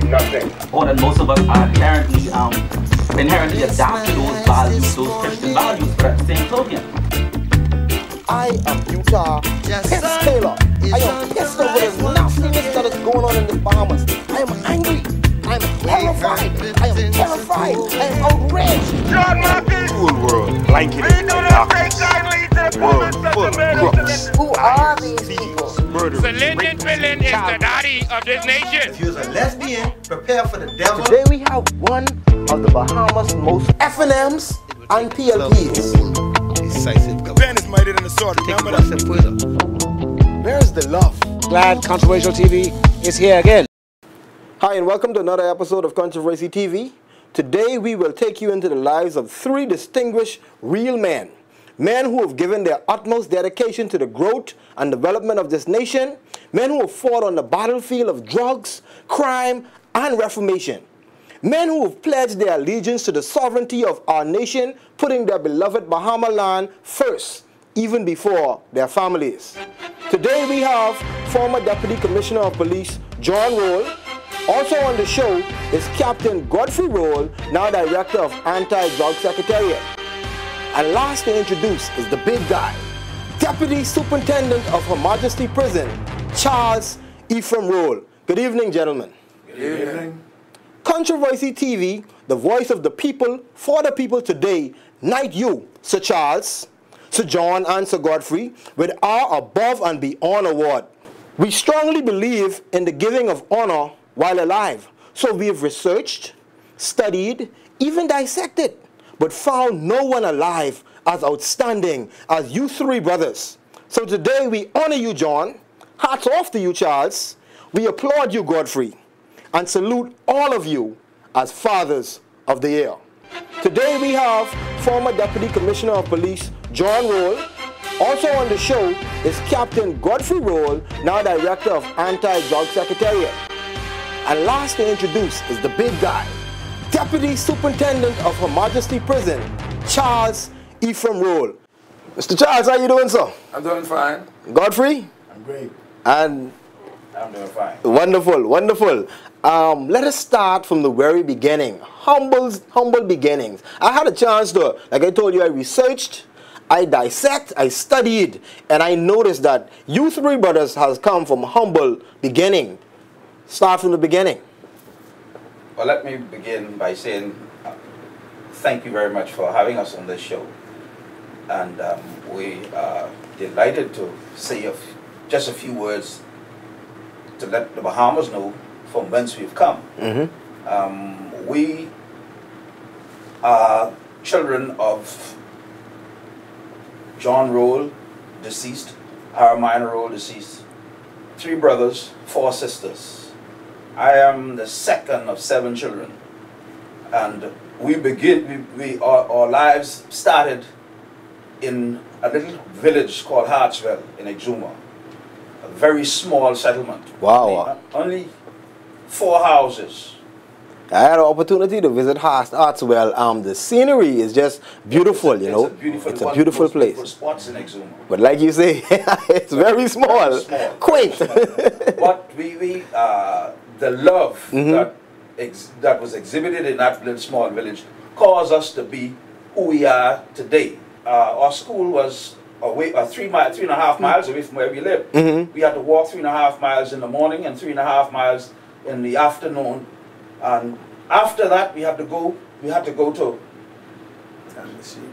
nothing. Or that most of us are apparently inherently adapt to those values, those Christian values, but at the same token. I am Utah Piss Taylor. I am pissed over this nastiness that is going on in the Bahamas. I am angry. I am horrified. I am terrified. I am outraged. John Marcus! Cool world, blanket We do not take kindly to the world comments full of of the man. crooks, Who are these people? murderers, Lyndon Villain is the daddy of this nation. If you're a lesbian, prepare for the devil. Today we have one of the Bahamas' most FNMs and PLPs. decisive government. Pen is mightier than the sword, remember that? Where's the love? Glad Controversial TV is here again. Hi and welcome to another episode of Controversy TV. Today we will take you into the lives of three distinguished real men. Men who have given their utmost dedication to the growth and development of this nation. Men who have fought on the battlefield of drugs, crime, and reformation. Men who have pledged their allegiance to the sovereignty of our nation, putting their beloved Bahama land first, even before their families. Today we have former Deputy Commissioner of Police John Roll. Also on the show is Captain Godfrey Roll, now Director of Anti-Drug Secretariat. And last to introduce is the big guy, Deputy Superintendent of Her Majesty Prison, Charles Ephraim Roll. Good evening, gentlemen. Good evening. Controversy TV, the voice of the people, for the people today, knight you, Sir Charles, Sir John, and Sir Godfrey, with our Above and Beyond Award. We strongly believe in the giving of honor while alive, so we have researched, studied, even dissected, but found no one alive as outstanding as you three brothers. So today we honor you, John. Hats off to you, Charles. We applaud you, Godfrey, and salute all of you as fathers of the year. Today we have former Deputy Commissioner of Police John Roll. Also on the show is Captain Godfrey Roll, now Director of Anti-Drug Secretariat. And last to introduce is the big guy, Deputy Superintendent of Her Majesty Prison, Charles Ephraim Roll. Mr. Charles, how you doing, sir? I'm doing fine. Godfrey? I'm great. And I'm doing fine. wonderful, wonderful. Let us start from the very beginning. Humble beginnings. I had a chance to, like I told you, I researched, I dissect, I studied, and I noticed that you three brothers has come from humble beginning. Start from the beginning. Well, let me begin by saying thank you very much for having us on this show. And we are delighted to say just a few words to let the Bahamas know from whence we've come. We are children of John Roll, deceased, Aramina Roll, deceased, 3 brothers, 4 sisters. I am the second of 7 children, and our lives started in a little village called Hartsville in Exuma, a very small settlement. Wow. Only 4 houses. I had an opportunity to visit Hartswell. The scenery is just beautiful, you know. It's a beautiful place. Beautiful spots in Exuma. But like you say, it's very small, Very small, quaint. But the love that was exhibited in that little small village caused us to be who we are today. Our school was away 3.5 miles away from where we lived. We had to walk 3.5 miles in the morning and 3.5 miles in the afternoon. And after that, we had to go to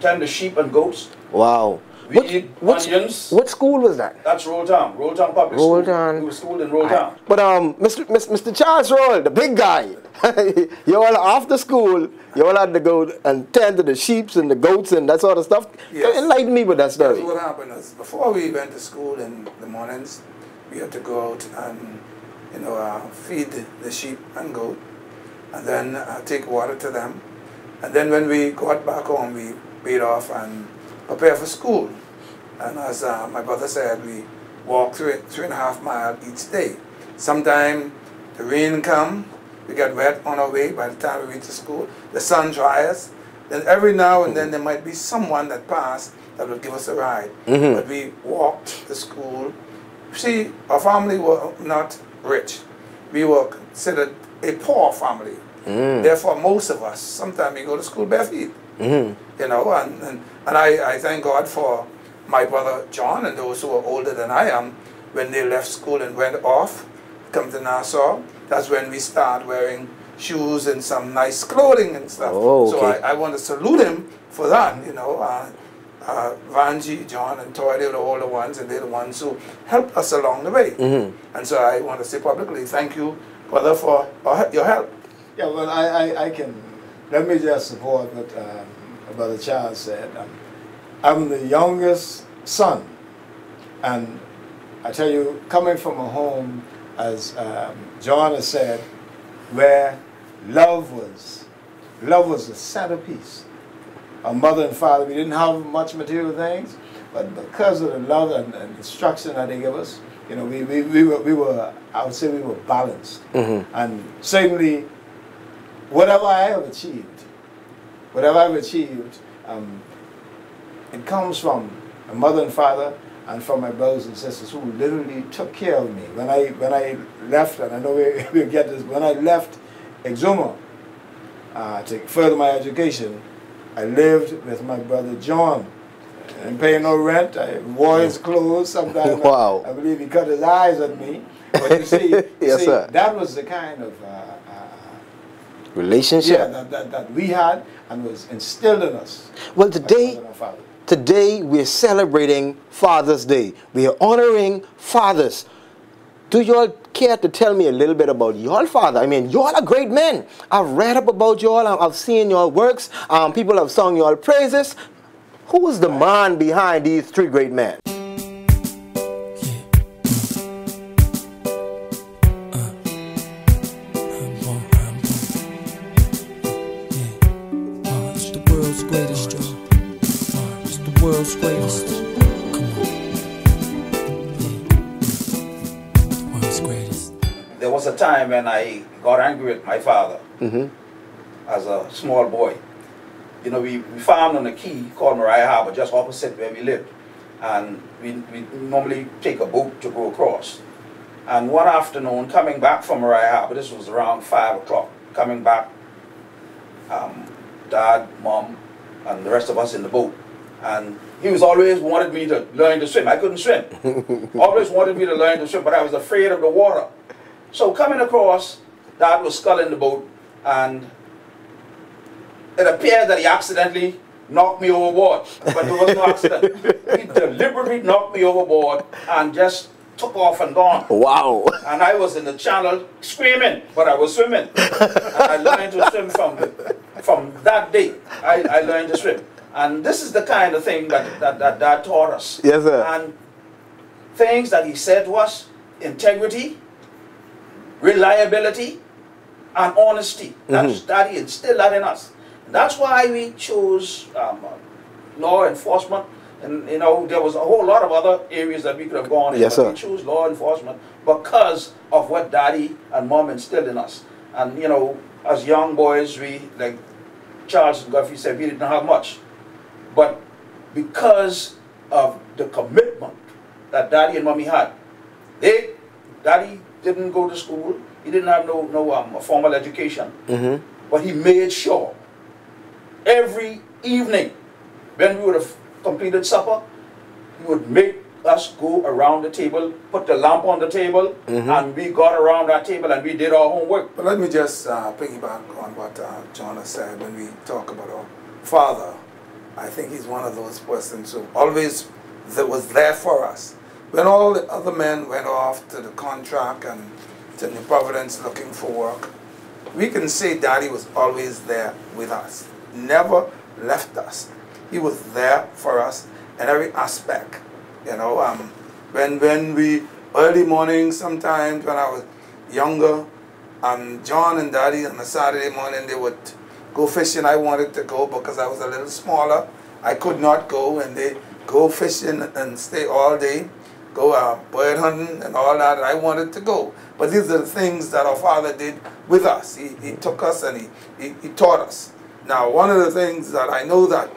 tend the sheep and goats. Wow. We eat onions. What school was that? That's Roll Town Public School. We were schooled in Roll Town. But Mr. Charles Roll, the big guy, you all after school, you all had to go and tend to the sheep and the goats and that sort of stuff. Yes. Enlighten me with that story. That's what happened is, before we went to school in the mornings, we had to go out and feed the sheep and goat, and then take water to them. And then when we got back home, we paid off and prepare for school. And as my brother said, we walked 3.5 miles each day. Sometime the rain come, we get wet on our way by the time we reach the school. The sun dries us. Then every now and then there might be someone that passed that would give us a ride. But we walked to school. See, our family were not rich. we were considered a poor family. Therefore, most of us, sometimes we go to school bare feet. You know, and I thank God for my brother John and those who are older than I am. When they left school and went off, come to Nassau, that's when we start wearing shoes and some nice clothing and stuff. Oh, okay. So I want to salute him for that, you know. Vanji, John, and Toy, they're the older ones, and they're the ones who helped us along the way. And so I want to say publicly, thank you, brother, for your help. Yeah, well, I can, let me just support what Brother Charles said. I'm the youngest son, and I tell you, coming from a home, as John has said, where love was the centerpiece. Our mother and father, we didn't have much material things, but because of the love and instruction that they gave us, you know, we were, I would say we were balanced. And certainly, whatever I have achieved, it comes from my mother and father and from my brothers and sisters who literally took care of me. When I left, and I know we'll get this, when I left Exuma to further my education, I lived with my brother John. I didn't pay no rent. I wore his clothes. Sometimes Wow. I believe he cut his eyes at me. But you see, Yes, sir. that was the kind of relationship. yeah, that we had and was instilled in us. Well, by mother and father. today we're celebrating Father's Day. We are honoring fathers. Do y'all care to tell me a little bit about y'all father? I mean, y'all are great men. I've read up about y'all. I've seen your works. People have sung y'all praises. Who is the man behind these three great men? It's the world's greatest, it's the world's greatest. There was a time when I got angry with my father as a small boy. You know, we farmed on a key called Mariah Harbor, just opposite where we lived. And we normally take a boat to go across. And one afternoon, coming back from Mariah Harbor, this was around 5 o'clock, coming back, Dad, Mom, and the rest of us in the boat. And he was always wanted me to learn to swim. I couldn't swim. Always wanted me to learn to swim, but I was afraid of the water. So coming across, Dad was sculling the boat, and it appears that he accidentally knocked me overboard, but there was no accident. He deliberately knocked me overboard and just took off and gone. Wow. And I was in the channel screaming, but I was swimming. And I learned to swim from that day. I learned to swim. And this is the kind of thing that Dad taught us. Yes, sir. And things that he said to us, integrity, reliability, and honesty. That he instilled that in us. And that's why we chose law enforcement. And you know, there was a whole lot of other areas that we could have gone in. Yes, but sir. we chose law enforcement because of what Daddy and Mom instilled in us. And you know, as young boys, we, like Charles and Guffey said, we didn't have much. But because of the commitment that Daddy and Mommy had, Daddy didn't go to school. He didn't have no formal education. But he made sure every evening when we would have completed supper, he would make us go around the table, put the lamp on the table, and we got around that table and we did our homework. But let me just piggyback on what John has said when we talk about our father. I think he's one of those persons who always was there for us. When all the other men went off to the contract and to New Providence looking for work, we can say Daddy was always there with us. Never left us. He was there for us in every aspect. You know, when we, early morning sometimes when I was younger, John and Daddy on a Saturday morning, they would go fishing. I wanted to go because I was a little smaller. I could not go, and they go fishing and stay all day, go bird hunting and all that. I wanted to go. But these are the things that our father did with us. He took us and he taught us. Now, one of the things that I know that